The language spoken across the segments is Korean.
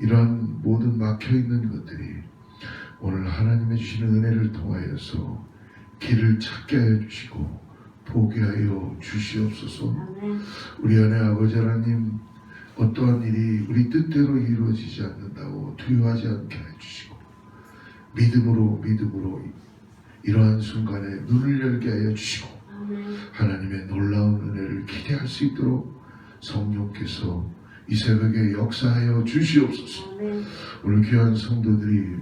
이러한 모든 막혀있는 것들이 오늘 하나님의 주시는 은혜를 통하여서 길을 찾게 하여 주시고 보게 하여 주시옵소서. 우리 안에 아버지 하나님, 어떠한 일이 우리 뜻대로 이루어지지 않는다고 두려워하지 않게 해주시고 믿음으로 이러한 순간에 눈을 열게 하여 주시고 하나님의 놀라운 은혜를 기대할 수 있도록 성령께서 이 새벽에 역사하여 주시옵소서. 오늘 귀한 성도들이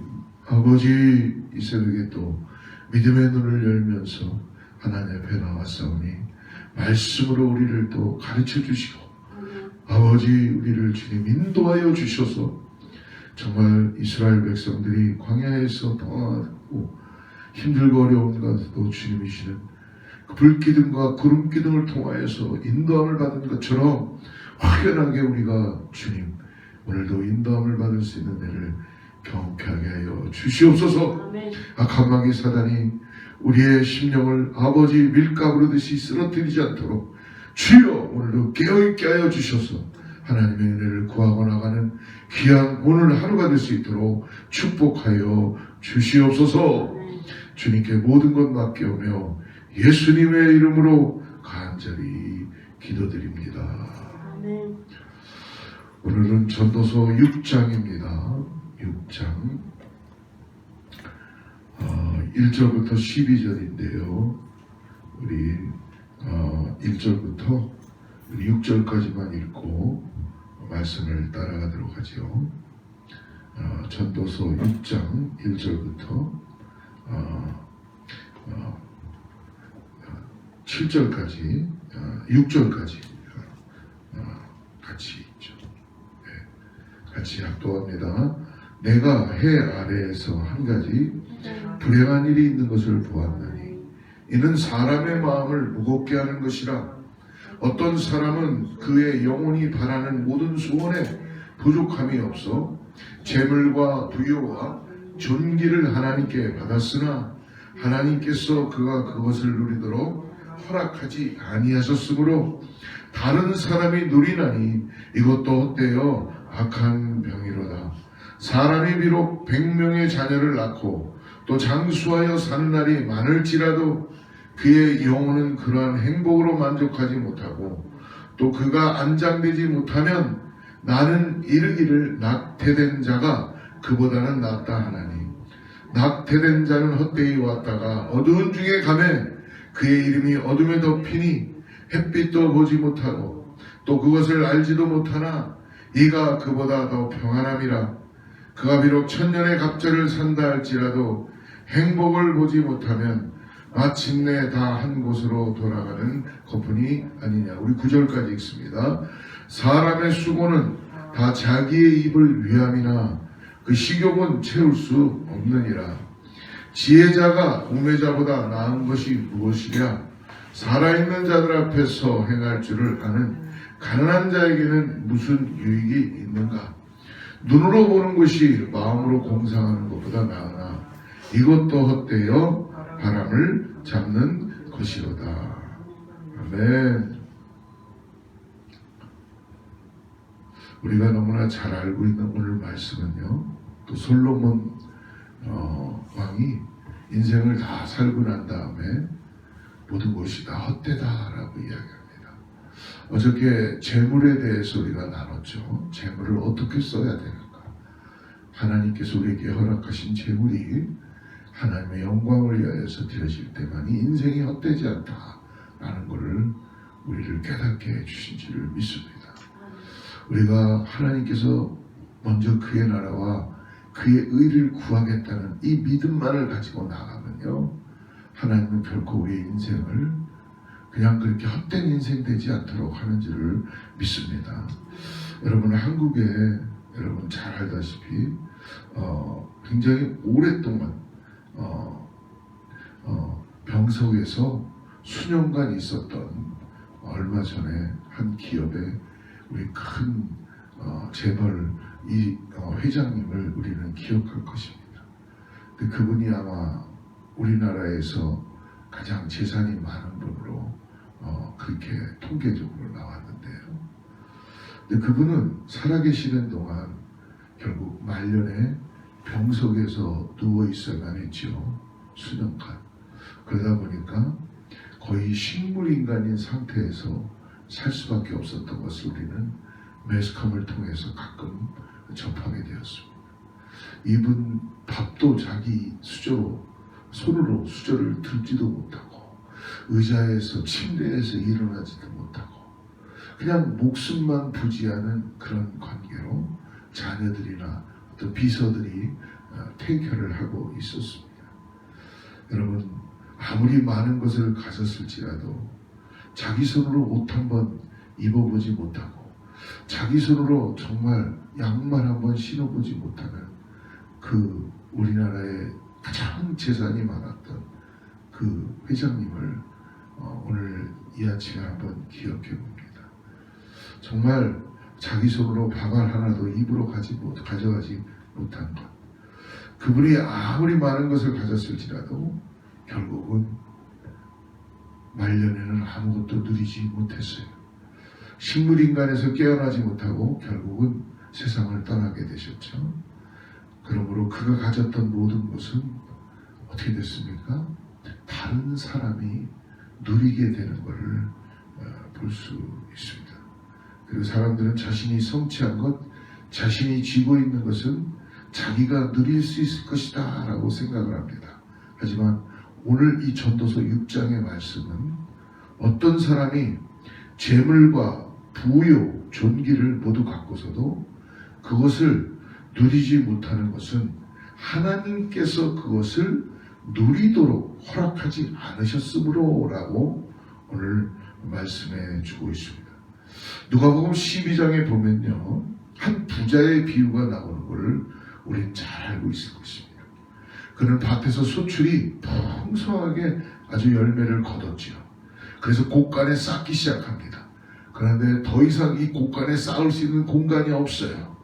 아버지 이 새벽에 또 믿음의 눈을 열면서 하나님 앞에 나왔사오니 말씀으로 우리를 또 가르쳐 주시고 아버지 우리를 주님 인도하여 주셔서 정말 이스라엘 백성들이 광야에서 당하고 힘들고 어려운 가운데도 주님이시는 그 불기둥과 구름기둥을 통하여서 인도함을 받은 것처럼 확연하게 우리가 주님 오늘도 인도함을 받을 수 있는 데를 경쾌하게 하여 주시옵소서. 악한 마귀 사단이 우리의 심령을 아버지 밀가부르듯이 쓰러뜨리지 않도록 주여 오늘도 깨어있게 하여 주셔서 하나님의 은혜를 구하고 나가는 귀한 오늘 하루가 될 수 있도록 축복하여 주시옵소서. 주님께 모든 것 맡겨오며 예수님의 이름으로 간절히 기도드립니다. 오늘은 전도서 6장입니다. 6장 1절부터 12절인데요. 우리 1절부터 6절까지만 읽고 말씀을 따라가도록 하죠. 전도서 6장 1절부터 7절까지 6절까지 같이 읽죠. 네, 같이 합독합니다. 내가 해 아래에서 한 가지 불행한 일이 있는 것을 보았나니 이는 사람의 마음을 무겁게 하는 것이라. 어떤 사람은 그의 영혼이 바라는 모든 소원에 부족함이 없어 재물과 부요와 존귀를 하나님께 받았으나 하나님께서 그가 그것을 누리도록 허락하지 아니하셨으므로 다른 사람이 누리나니 이것도 헛되어 악한 병이로다. 사람이 비록 100명의 자녀를 낳고 또 장수하여 사는 날이 많을지라도 그의 영혼은 그러한 행복으로 만족하지 못하고 또 그가 안장되지 못하면 나는 이르기를 낙태된 자가 그보다는 낫다 하나니 낙태된 자는 헛되이 왔다가 어두운 중에 가매 그의 이름이 어둠에 덮이니 햇빛도 보지 못하고 또 그것을 알지도 못하나 이가 그보다 더 평안함이라. 그가 비록 천년의 갑절을 산다 할지라도 행복을 보지 못하면 마침내 다 한 곳으로 돌아가는 것뿐이 아니냐. 우리 9절까지 읽습니다. 사람의 수고는 다 자기의 입을 위함이나 그 식욕은 채울 수 없느니라. 지혜자가 우매자보다 나은 것이 무엇이랴. 살아있는 자들 앞에서 행할 줄을 아는 가난한 자에게는 무슨 유익이 있는가. 눈으로 보는 것이 마음으로 공상하는 것보다 나으나 이것도 헛되어 바람을 잡는 것이로다. 아멘. 우리가 너무나 잘 알고 있는 오늘 말씀은요, 또 솔로몬 왕이 인생을 다 살고 난 다음에 모든 것이 다 헛되다라고 이야기합니다. 어저께 재물에 대해서 우리가 나눴죠. 재물을 어떻게 써야 되는가. 하나님께서 우리에게 허락하신 재물이 하나님의 영광을 위하여서 드려질 때만이 인생이 헛되지 않다라는 것을 우리를 깨닫게 해주신 줄을 믿습니다. 우리가 하나님께서 먼저 그의 나라와 그의 의를 구하겠다는 이 믿음만을 가지고 나가면요, 하나님은 결코 우리의 인생을 그냥 그렇게 헛된 인생 되지 않도록 하는 줄을 믿습니다. 여러분, 한국에 여러분 잘 알다시피 굉장히 오랫동안 병석에서 수년간 있었던 얼마 전에 한 기업의 우리 큰 재벌 이 회장님을 우리는 기억할 것입니다. 근데 그분이 아마 우리나라에서 가장 재산이 많은 분으로 그렇게 통계적으로 나왔는데요. 근데 그분은 살아계시는 동안 결국 말년에 병석에서 누워 있어야만 했죠. 수년간. 그러다 보니까 거의 식물인간인 상태에서 살 수밖에 없었던 것을 우리는 매스컴을 통해서 가끔 접하게 되었습니다. 이분 밥도 자기 손으로 수저를 들지도 못하고 의자에서 침대에서 일어나지도 못하고 그냥 목숨만 부지하는 그런 관계로 자녀들이나 또 비서들이 테이크를 하고 있었습니다. 여러분, 아무리 많은 것을 가졌을지라도 자기 손으로 옷 한번 입어보지 못하고 자기 손으로 정말 양말 한번 신어보지 못하는 그 우리나라의 가장 재산이 많았던 그 회장님을 오늘 이 아침에 한번 기억해 봅니다. 정말 자기 손으로 밥알 하나도 입으로 가져가지 못한 것. 그분이 아무리 많은 것을 가졌을지라도 결국은 말년에는 아무것도 누리지 못했어요. 식물인간에서 깨어나지 못하고 결국은 세상을 떠나게 되셨죠. 그러므로 그가 가졌던 모든 것은 어떻게 됐습니까? 다른 사람이 누리게 되는 것을 볼 수 있습니다. 그리고 사람들은 자신이 성취한 것, 자신이 쥐고 있는 것은 자기가 누릴 수 있을 것이다 라고 생각을 합니다. 하지만 오늘 이 전도서 6장의 말씀은 어떤 사람이 재물과 부요, 존귀를 모두 갖고서도 그것을 누리지 못하는 것은 하나님께서 그것을 누리도록 허락하지 않으셨으므로 라고 오늘 말씀해 주고 있습니다. 누가복음 12장에 보면요, 한 부자의 비유가 나오는 것을 우리는 잘 알고 있을 것입니다. 그는 밭에서 소출이 풍성하게 아주 열매를 거뒀지요. 그래서 곳간에 쌓기 시작합니다. 그런데 더 이상 이 곳간에 쌓을 수 있는 공간이 없어요.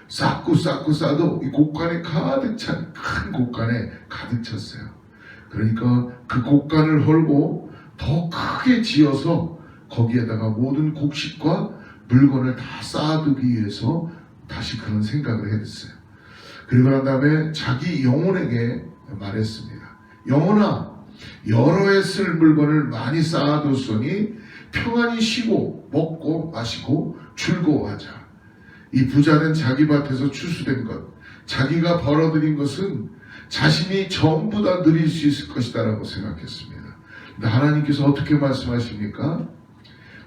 쌓고 쌓도 이 곳간에 가득 찬 큰 곳간에 가득 찼어요. 그러니까 그 곳간을 헐고 더 크게 지어서 거기에다가 모든 곡식과 물건을 다 쌓아두기 위해서 다시 그런 생각을 했어요. 그리고 난 다음에 자기 영혼에게 말했습니다. 영혼아, 여러 해 쓸 물건을 많이 쌓아뒀으니 평안히 쉬고 먹고 마시고 즐거워하자. 이 부자는 자기 밭에서 추수된 것, 자기가 벌어들인 것은 자신이 전부 다 누릴 수 있을 것이다 라고 생각했습니다. 근데 하나님께서 어떻게 말씀하십니까?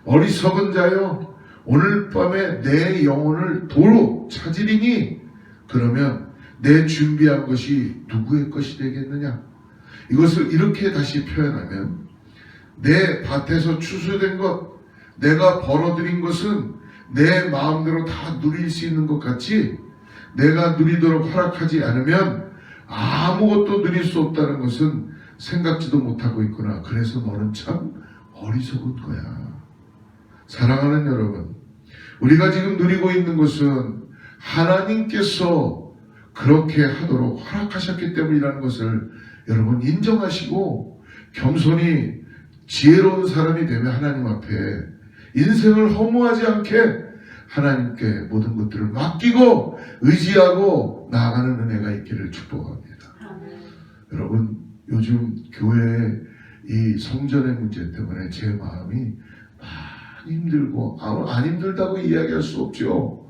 어리석은 자여, 오늘 밤에 내 영혼을 도로 찾으리니 그러면 내 준비한 것이 누구의 것이 되겠느냐? 이것을 이렇게 다시 표현하면 내 밭에서 추수된 것, 내가 벌어들인 것은 내 마음대로 다 누릴 수 있는 것 같이 내가 누리도록 허락하지 않으면 아무것도 누릴 수 없다는 것은 생각지도 못하고 있구나. 그래서 너는 참 어리석은 거야. 사랑하는 여러분, 우리가 지금 누리고 있는 것은 하나님께서 그렇게 하도록 허락하셨기 때문이라는 것을 여러분 인정하시고 겸손히 지혜로운 사람이 되면 하나님 앞에 인생을 허무하지 않게 하나님께 모든 것들을 맡기고 의지하고 나아가는 은혜가 있기를 축복합니다. 여러분, 요즘 교회의 이 성전의 문제 때문에 제 마음이 많이 힘들고 안 힘들다고 이야기할 수 없죠.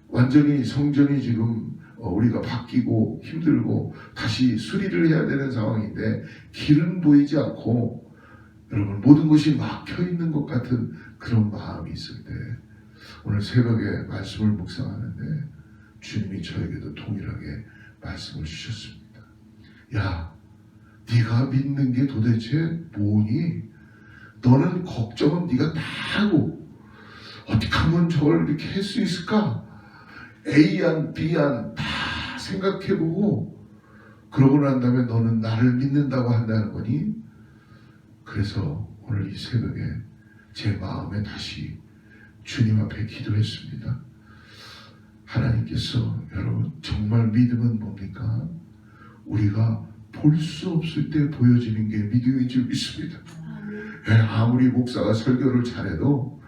완전히 성전이 지금 우리가 바뀌고 힘들고 다시 수리를 해야 되는 상황인데 길은 보이지 않고 여러분 모든 것이 막혀 있는 것 같은 그런 마음이 있을 때 오늘 새벽에 말씀을 묵상하는데 주님이 저에게도 동일하게 말씀을 주셨습니다. 야, 네가 믿는 게 도대체 뭐니? 너는 걱정은 네가 다 하고 어떻게 하면 저걸 이렇게 할 수 있을까? A안 B안 다 생각해보고 그러고 난 다음에 너는 나를 믿는다고 한다는 거니? 그래서 오늘 이 새벽에 제 마음에 다시 주님 앞에 기도했습니다. 하나님께서 여러분 정말 믿음은 뭡니까? 우리가 볼 수 없을 때 보여지는 게 믿음인 줄 믿습니다. 아무리 목사가 설교를 잘해도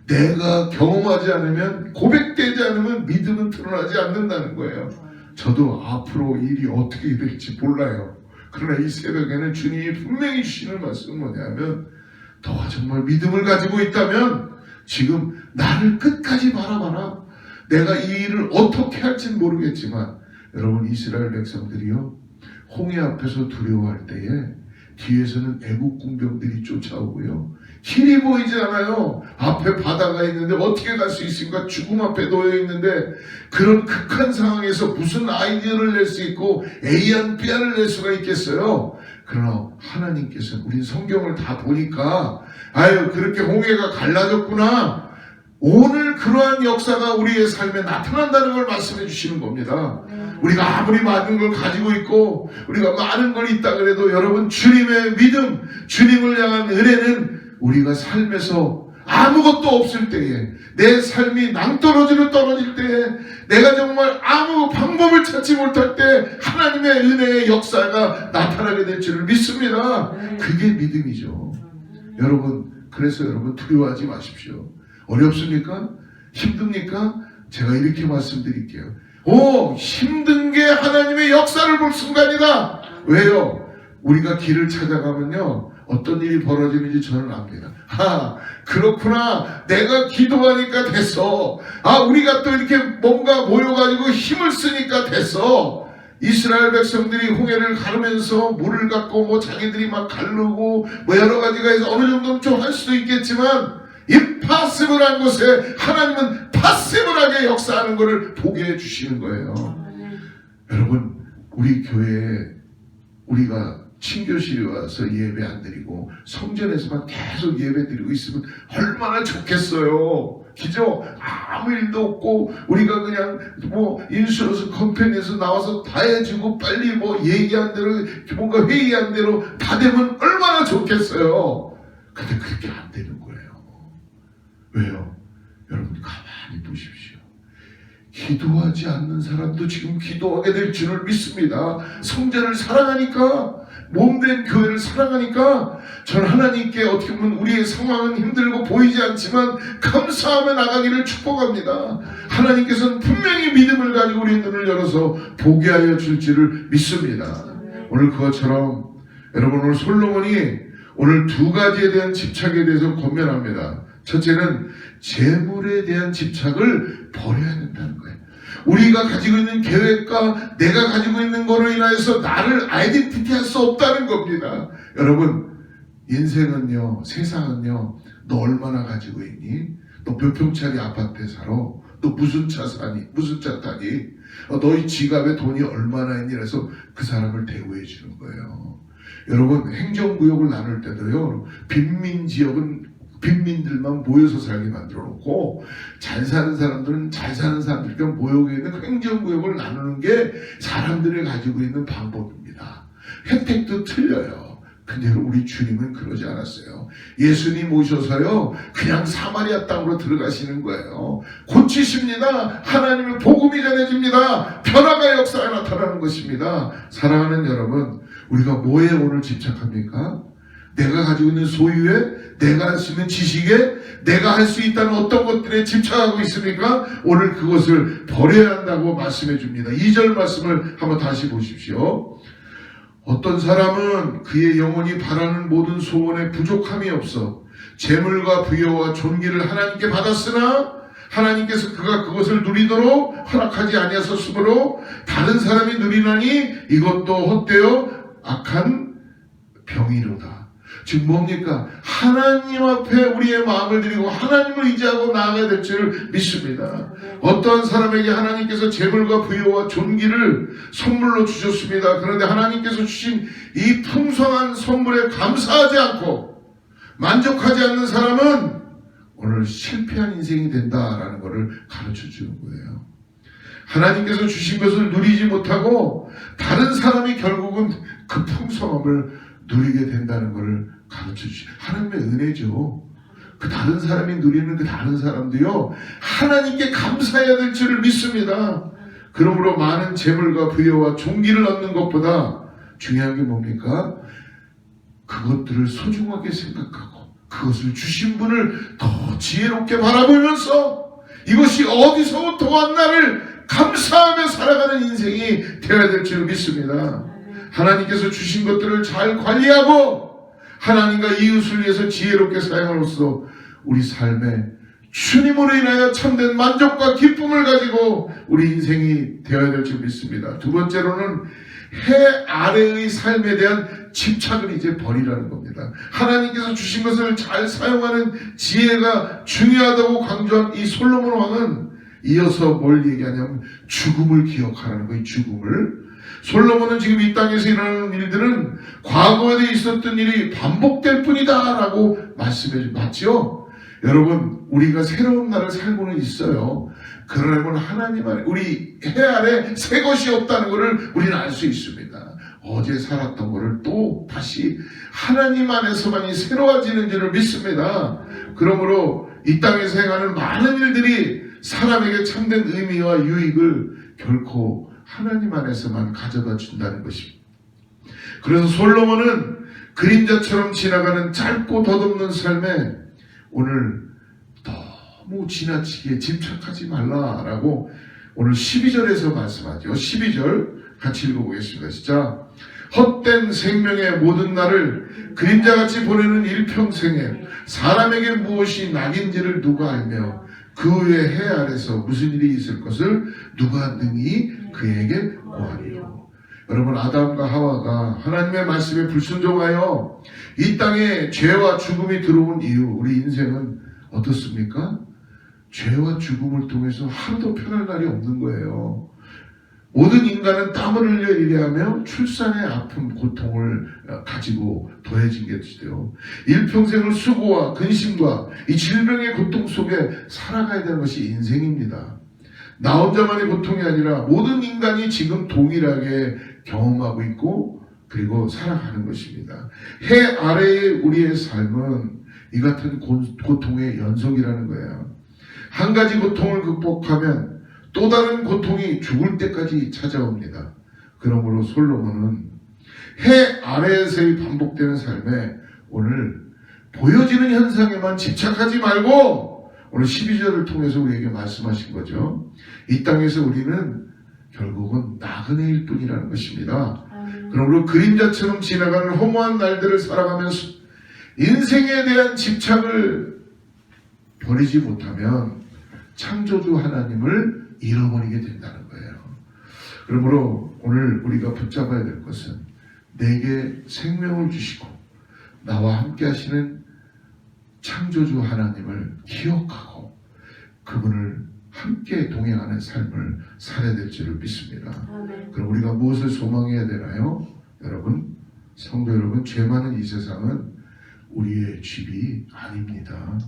내가 경험하지 않으면, 고백되지 않으면 믿음은 드러나지 않는다는 거예요. 저도 앞으로 일이 어떻게 될지 몰라요. 그러나 이 새벽에는 주님이 분명히 주시는 말씀은 뭐냐면, 너가 정말 믿음을 가지고 있다면 지금 나를 끝까지 바라봐라. 내가 이 일을 어떻게 할지는 모르겠지만, 여러분, 이스라엘 백성들이요, 홍해 앞에서 두려워할 때에 뒤에서는 애국 군병들이 쫓아오고요, 길이 보이지 않아요. 앞에 바다가 있는데 어떻게 갈 수 있습니까? 죽음 앞에 놓여 있는데, 그런 극한 상황에서 무슨 아이디어를 낼 수 있고 A안 B안을 낼 수가 있겠어요? 그러나 하나님께서, 우린 성경을 다 보니까 아유, 그렇게 홍해가 갈라졌구나, 오늘 그러한 역사가 우리의 삶에 나타난다는 걸 말씀해 주시는 겁니다. 우리가 아무리 많은 걸 가지고 있고 우리가 많은 걸 있다 그래도 여러분, 주님의 믿음, 주님을 향한 은혜는 우리가 삶에서 아무것도 없을 때에, 내 삶이 낭떠러지로 떨어질 때에, 내가 정말 아무 방법을 찾지 못할 때 하나님의 은혜의 역사가 나타나게 될 줄을 믿습니다. 그게 믿음이죠. 여러분, 그래서 여러분 두려워하지 마십시오. 어렵습니까? 힘듭니까? 제가 이렇게 말씀드릴게요. 힘든 게 하나님의 역사를 볼 순간이다. 왜요? 우리가 길을 찾아가면요, 어떤 일이 벌어지는지 저는 압니다. 그렇구나, 내가 기도하니까 됐어. 우리가 또 이렇게 뭔가 모여가지고 힘을 쓰니까 됐어. 이스라엘 백성들이 홍해를 가르면서 물을 갖고 자기들이 막 가르고 여러 가지가 해서 어느 정도는 좀 할 수도 있겠지만, 임파서블한 곳에 하나님은 파서블하게 역사하는 것을 보게 해주시는 거예요. 여러분, 우리 교회에 우리가 친교실에 와서 예배 안 드리고 성전에서만 계속 예배 드리고 있으면 얼마나 좋겠어요. 그죠? 아무 일도 없고 우리가 그냥 인슈런스 컴퍼니에서 나와서 다 해주고 빨리 얘기한 대로, 뭔가 회의한 대로 다 되면 얼마나 좋겠어요. 근데 그렇게 안 되는 거예요. 왜요? 여러분, 가만히 보십시오. 기도하지 않는 사람도 지금 기도하게 될 줄을 믿습니다. 성전을 사랑하니까, 몸된 교회를 사랑하니까, 전 하나님께 어떻게 보면 우리의 상황은 힘들고 보이지 않지만 감사하며 나가기를 축복합니다. 하나님께서는 분명히 믿음을 가지고 우리 눈을 열어서 보게 하여 줄 줄을 믿습니다. 오늘 그것처럼 여러분, 오늘 솔로몬이 오늘 두 가지에 대한 집착에 대해서 권면합니다. 첫째는 재물에 대한 집착을 버려야 된다는 거예요. 우리가 가지고 있는 계획과 내가 가지고 있는 거로 인하여서 나를 아이덴티티 할 수 없다는 겁니다. 여러분, 인생은요, 세상은요, 너 얼마나 가지고 있니? 너 몇 평짜리 아파트에 살아? 너 무슨 차 사니? 무슨 차 타니? 너희 지갑에 돈이 얼마나 있니? 그래서 그 사람을 대우해 주는 거예요. 여러분, 행정구역을 나눌 때도요, 빈민지역은 빈민들만 모여서 살게 만들어 놓고, 잘 사는 사람들은 잘 사는 사람들과 모여게 있는 행정구역을 나누는 게 사람들이 가지고 있는 방법입니다. 혜택도 틀려요. 근데 우리 주님은 그러지 않았어요. 예수님 오셔서요, 그냥 사마리아 땅으로 들어가시는 거예요. 고치십니다. 하나님의 복음이 전해집니다. 변화가 역사가 나타나는 것입니다. 사랑하는 여러분, 우리가 뭐에 오늘 집착합니까? 내가 가지고 있는 소유에, 내가 할 수 있는 지식에, 내가 할 수 있다는 어떤 것들에 집착하고 있습니까? 오늘 그것을 버려야 한다고 말씀해 줍니다. 2절 말씀을 한번 다시 보십시오. 어떤 사람은 그의 영혼이 바라는 모든 소원에 부족함이 없어 재물과 부여와 존귀를 하나님께 받았으나 하나님께서 그가 그것을 누리도록 허락하지 아니하셨으므로 다른 사람이 누리나니 이것도 헛되어 악한 병이로다. 즉 뭡니까? 하나님 앞에 우리의 마음을 드리고 하나님을 의지하고 나아가야 될 줄 믿습니다. 어떠한 사람에게 하나님께서 재물과 부여와 존귀를 선물로 주셨습니다. 그런데 하나님께서 주신 이 풍성한 선물에 감사하지 않고 만족하지 않는 사람은 오늘 실패한 인생이 된다라는 것을 가르쳐 주는 거예요. 하나님께서 주신 것을 누리지 못하고 다른 사람이 결국은 그 풍성함을 누리게 된다는 것을 가르쳐 주시죠. 하나님의 은혜죠. 그 다른 사람이 누리는 그 다른 사람도요, 하나님께 감사해야 될 줄을 믿습니다. 그러므로 많은 재물과 부여와 존귀를 얻는 것보다 중요한 게 뭡니까? 그것들을 소중하게 생각하고 그것을 주신 분을 더 지혜롭게 바라보면서 이것이 어디서부터 왔나를 감사하며 살아가는 인생이 되어야 될 줄 믿습니다. 하나님께서 주신 것들을 잘 관리하고 하나님과 이웃을 위해서 지혜롭게 사용함으로써 우리 삶에 주님으로 인하여 참된 만족과 기쁨을 가지고 우리 인생이 되어야 될 줄 믿습니다. 두 번째로는 해 아래의 삶에 대한 집착을 이제 버리라는 겁니다. 하나님께서 주신 것을 잘 사용하는 지혜가 중요하다고 강조한 이 솔로몬 왕은 이어서 뭘 얘기하냐면 죽음을 기억하라는 거예요. 죽음을. 솔로몬은 지금 이 땅에서 일어나는 일들은 과거에 있었던 일이 반복될 뿐이다 라고 말씀해 주죠. 맞죠? 여러분, 우리가 새로운 날을 살고는 있어요. 그러면 하나님 안에 우리 해 아래 새 것이 없다는 것을 우리는 알 수 있습니다. 어제 살았던 것을 또 다시 하나님 안에서만이 새로워지는 줄을 믿습니다. 그러므로 이 땅에서 행하는 많은 일들이 사람에게 참된 의미와 유익을 결코 하나님 안에서만 가져다 준다는 것입니다. 그래서 솔로몬은 그림자처럼 지나가는 짧고 덧없는 삶에 오늘 너무 지나치게 집착하지 말라라고 오늘 12절에서 말씀하죠. 12절 같이 읽어보겠습니다. 진짜 헛된 생명의 모든 날을 그림자같이 보내는 일평생에 사람에게 무엇이 낙인지를 누가 알며 그 후에 해 아래서 무슨 일이 있을 것을 누가 능히 그에게 보아리요. 여러분, 아담과 하와가 하나님의 말씀에 불순종하여 이 땅에 죄와 죽음이 들어온 이유, 우리 인생은 어떻습니까? 죄와 죽음을 통해서 하루도 편할 날이 없는 거예요. 모든 인간은 땀을 흘려 일하며 출산의 아픔, 고통을 가지고 더해진 게 되죠. 일평생을 수고와 근심과 이 질병의 고통 속에 살아가야 되는 것이 인생입니다. 나 혼자만의 고통이 아니라 모든 인간이 지금 동일하게 경험하고 있고 그리고 살아가는 것입니다. 해 아래의 우리의 삶은 이 같은 고통의 연속이라는 거예요. 한 가지 고통을 극복하면 또 다른 고통이 죽을 때까지 찾아옵니다. 그러므로 솔로몬은 해 아래에서의 반복되는 삶에 오늘 보여지는 현상에만 집착하지 말고 오늘 12절을 통해서 우리에게 말씀하신 거죠. 이 땅에서 우리는 결국은 나그네일 뿐이라는 것입니다. 그러므로 그림자처럼 지나가는 허무한 날들을 살아가면서 인생에 대한 집착을 버리지 못하면 창조주 하나님을 잃어버리게 된다는 거예요. 그러므로 오늘 우리가 붙잡아야 될 것은 내게 생명을 주시고 나와 함께 하시는 창조주 하나님을 기억하고 그분을 함께 동행하는 삶을 살아야 될 줄을 믿습니다. 그럼 우리가 무엇을 소망해야 되나요? 여러분, 성도 여러분, 죄 많은 이 세상은 우리의 집이 아닙니다.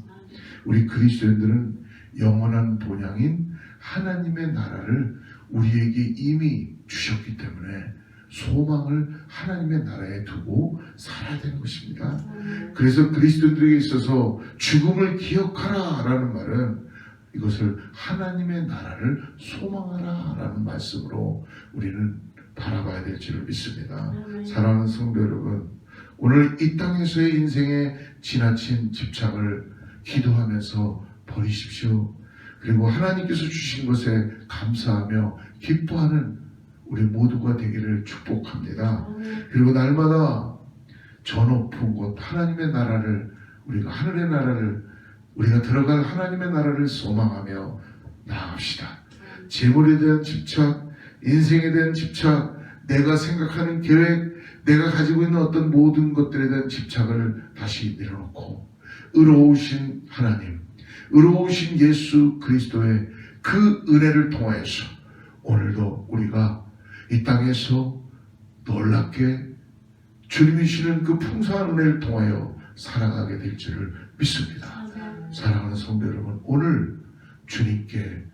우리 그리스도인들은 영원한 본향인 하나님의 나라를 우리에게 이미 주셨기 때문에 소망을 하나님의 나라에 두고 살아야 되는 것입니다. 그래서 그리스도인들에게 있어서 죽음을 기억하라 라는 말은 이것을 하나님의 나라를 소망하라 라는 말씀으로 우리는 바라봐야 될 줄을 믿습니다. 사랑하는 성도 여러분, 오늘 이 땅에서의 인생에 지나친 집착을 기도하면서 버리십시오. 그리고 하나님께서 주신 것에 감사하며 기뻐하는 우리 모두가 되기를 축복합니다. 그리고 날마다 저 높은 곳 하나님의 나라를 우리가 하늘의 나라를 우리가 들어갈 하나님의 나라를 소망하며 나아갑시다. 재물에 대한 집착, 인생에 대한 집착, 내가 생각하는 계획, 내가 가지고 있는 어떤 모든 것들에 대한 집착을 다시 내려놓고 의로우신 하나님, 의로우신 예수 그리스도의 그 은혜를 통하여서 오늘도 우리가 이 땅에서 놀랍게 주님이 주시는 그 풍성한 은혜를 통하여 살아가게 될 줄을 믿습니다. 사랑하는 성도 여러분, 오늘 주님께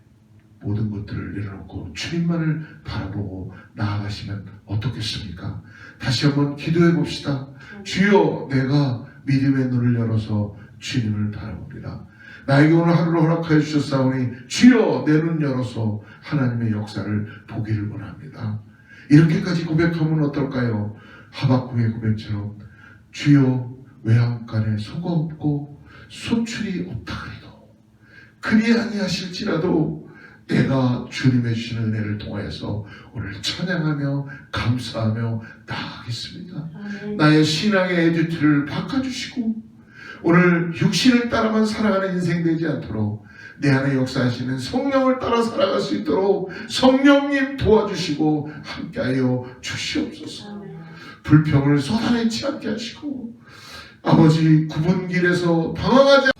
모든 것들을 내려놓고 주님만을 바라보고 나아가시면 어떻겠습니까? 다시 한번 기도해 봅시다. 주여, 내가 믿음의 눈을 열어서 주님을 바라봅니다. 나에게 오늘 하루를 허락하여 주셨사오니 주여, 내 눈 열어서 하나님의 역사를 보기를 원합니다. 이렇게까지 고백하면 어떨까요? 하박국의 고백처럼 주여, 외양간에 소가 없고 소출이 없다 그래도 그리 아니하실지라도 내가 주님의 주시는 은혜를 통하여서 오늘 찬양하며 감사하며 나아가겠습니다. 나의 신앙의 에듀트를 바꿔주시고 오늘 육신을 따라만 살아가는 인생 되지 않도록 내 안에 역사하시는 성령을 따라 살아갈 수 있도록 성령님 도와주시고 함께하여 주시옵소서. 불평을 쏟아내지 않게 하시고 아버지 구분길에서 방황하지